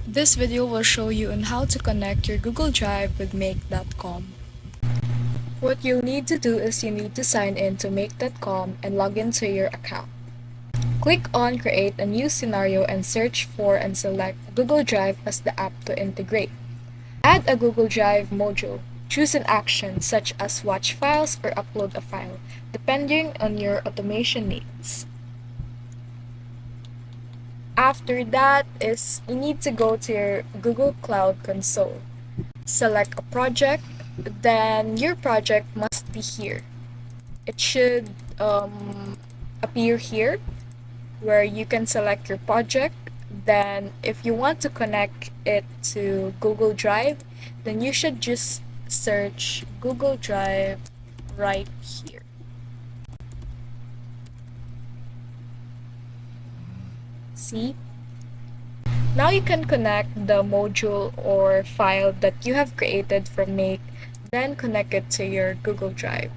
This video will show you on how to connect your Google Drive with Make.com. What you'll need to do is you need to sign in to Make.com and log into your account. Click on Create a new scenario and search for and select Google Drive as the app to integrate. Add a Google Drive module. Choose an action such as watch files or upload a file, depending on your automation needs. After that is you need to go to your Google Cloud Console. Select a project, then your project must be here. It should appear here where you can select your project. Then if you want to connect it to Google Drive, then you should just search Google Drive right here. See? Now you can connect the module or file that you have created from Make, then connect it to your Google Drive.